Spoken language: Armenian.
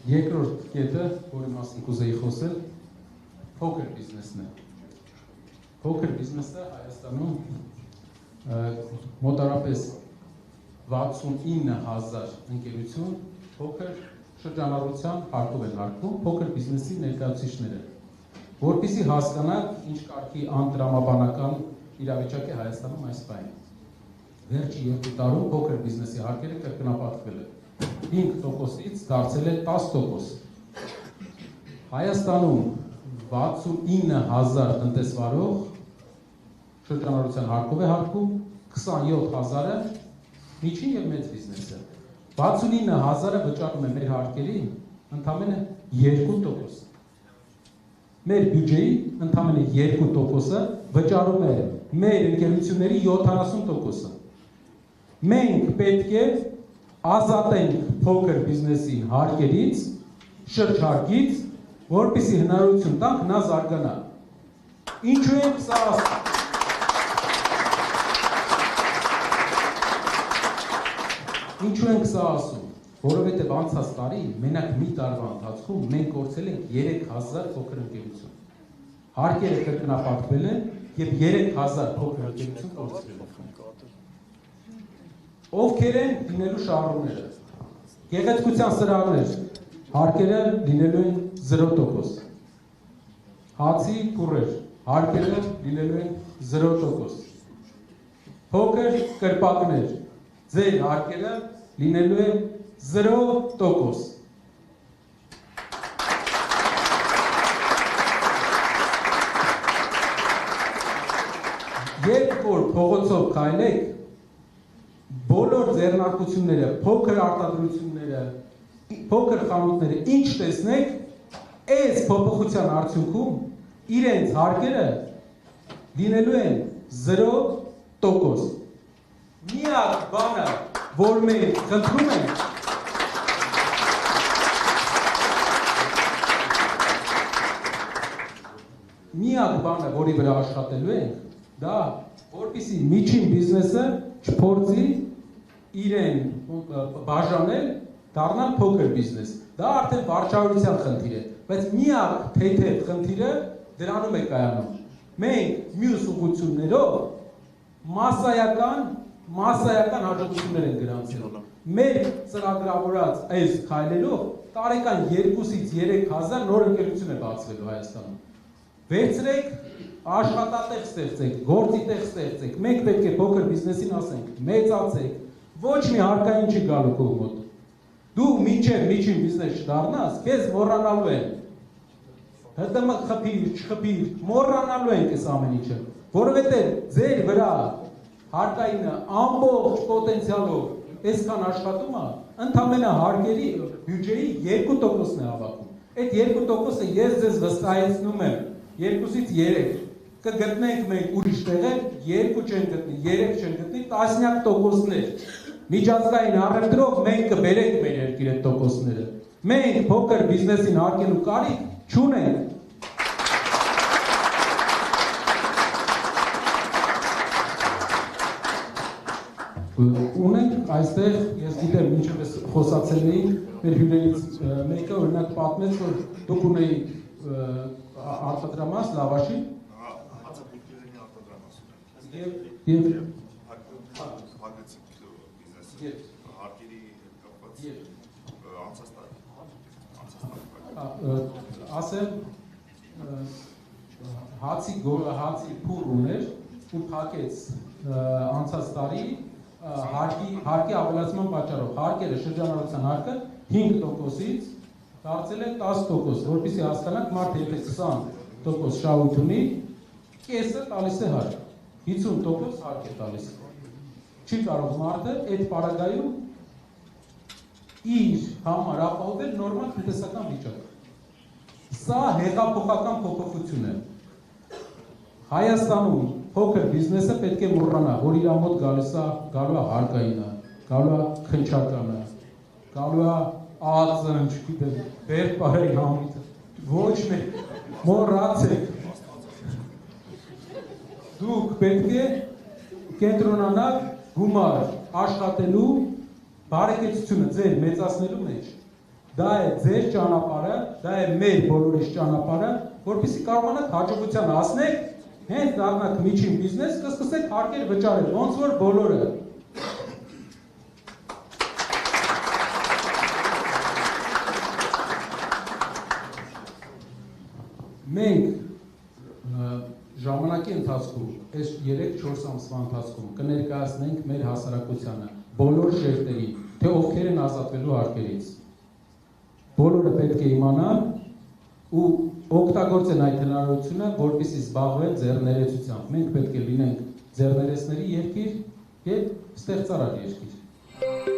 Երկրորդ կետը, որի մասին կուզեի խոսել, փոքր բիզնեսն է։ Փոքր բիզնեսը Հայաստանում մոտարապես 69,000 ընկերություն փոքր շրջանառության հարկով են հարկվում փոքր բիզնեսի ներկայացուցիչները, որպեսզի հասկանաք ինչ կարգի անտրամաբանական իրավիճակ է Հայաստանում այս պահին։ Վերջի 2 տարում փոքր բիզնեսի հարկերը կրկնապատկվել է 5%-ից դարձել է 10%։ Հայաստանում 69,000 տնտեսվարող շրջանառության հարկով է հարկվում, 27,000-ը միջին եւ մեծ բիզնեսը։ 69,000-ը վճարում է մեր հարկերի ընդամենը 2%։ Մեր բյուջեի ընդամենը 2%-ը վճարում է մեր ընկերությունների 70%-ը։ Մենք պետք է ազատենք փոքր բիզնեսին հարկերից, շրջհարկից, որպեսզի հնարավորություն տանք նա զարգանա։ Ինչու ենք սա ասում։ Ինչու ենք սա ասում, որովհետև անցած տարի մենակ մի տարվա ընթացքում մենք կորցրել ենք 3000 փոքր ընկերություն։ Հարկերը կրկնապատկվել են եւ 3000 փոքր ընկերություն կորցրել ենք։ Ովքեր են լինելու շահառուները։ Գեղեցկության սրահներ, հարկերը լինելու են 0%։ Հացի փուռեր, հարկերը լինելու են 0%։ Փոքր կրպակներ, ձեր հարկերը լինելու է 0%։ Երբ որ փողոցով քայլեք, բոլոր ձեռնարկությունները, փոքր արտադրությունները, փոքր խանութները, ինչ տեսնեք, այս փոփոխության արդյունքում իրենց հարկերը լինելու են 0%։ Միակ բանը, որ մենք խնդրում ենք, միակ բանը, որի վրա աշխատելու ենք, դա որպեսզի միջին բիզնեսը չփորձի իրեն բաժանել, դառնալ փոքր բիզնես։ Դա արդեն վարչարության խնդիր է, բայց միակ թեթև խնդիրը դրանում է կայանում։ Մենք մյուս ուղղություններով մասսայական հաջողություններ են գրանցել։ Մեր ծրագրավորած այս քայլերով տարեկան 2-ից 3,000 նոր ընկերություն է բացվելու Հայաստանում։ Վերցրեք, աշխատատեղ ստեղծեք, գործի տեղ ստեղծեք։ Մենք պետք է փոքր բիզնեսին ասենք, մեծացեք, ոչ մի հարկային չի գալու քո մոտ։ Դու մինչև միջին բիզնես չդառնաս, քեզ մոռանալու են։ ՀՏՄ խփիր, չխփիր, մոռանալու են այս ամեն ինչը, որովհետև ձեր վրա հարկայինը ամբողջ պոտենցիալով այսքան աշխատում է, ընդամենը հարկերի բյուջեի 2%-ն է հավաքում։ Այդ 2%-ը ես ձեզ վստահեցնում եմ, 2-ից 3 կգտնենք մենք ուրիշ տեղեր, 2 չեն գտնի, 3 չեն գտնի, տասնյակ տոկոսներ։ Միջազգային առևտրով մենք կբերենք մեր երկիր այդ տոկոսները։ Մենք փոքր բիզնեսին հարկելու կարիք չունենք։ Ունենք այստեղ, ես գիտեմ, ինչև ես խոսացել էի, մեր հյուրերից մեկը օրինակ պատմեց, որ դուք ունեի արտադրամաս լավաշի հացապուլքերենի արտադրամաս և հագեցիկ բիզնեսը հարկերի կապված ասեմ հացի փուռ ուներ ու փակեց անցած տարի հարկի ավելացման պատճառով, հարկերը շրջանառության հարկը 5%-ից դարձել է 10%, որպեսզի հասկանանք մարդը եթե 20% շահույթ ունի, կեսը տալիս է հարկ, 50% հարկ է տալիս։ Չի կարող մարդը այդ պարագայում իր համար ապահովել նորմալ տնտեսական վիճակ։ Սա հեղափոխական փոփոխություն է։ Հայաստանում փոքր բիզնեսը պետք է մոռանա, որ իր մոտ գալու է հարկայինը, գալու է քնչականը, գալու է ածը, չգիտեմ, բերպարայի համույթը, ոչ մեկ մոռացեք։ Դուք պետք է կենտրոնանալ գումար աշխատելու բարեկեցությունը ձեր մեծացնելու մեջ։ դա է ձեր ճանապարհը, դա է մեր բոլորիս ճանապարհը, որպեսզի կարողանաք հաջողության հասնեք, հենց դառնաք միջին բիզնես, կսկսեք հարկեր վճարել, ոնց որ բոլորը։ Մենք ժամանակի ընթացքում, այս 3-4 ամսվա ընթացքում կներկայացնենք մեր հասարակությանը, բոլոր շերտերին, թե ովքեր են ազատվելու հարկերից։ Բոլորը պետք է իմանան ու օգտագործեն այդ հնարավորությունը, որպեսզի զբաղվեն ձեռներեցությամբ։ Մենք պետք է լինենք ձեռներեցների երկիր եւ ստեղծարար երկիր։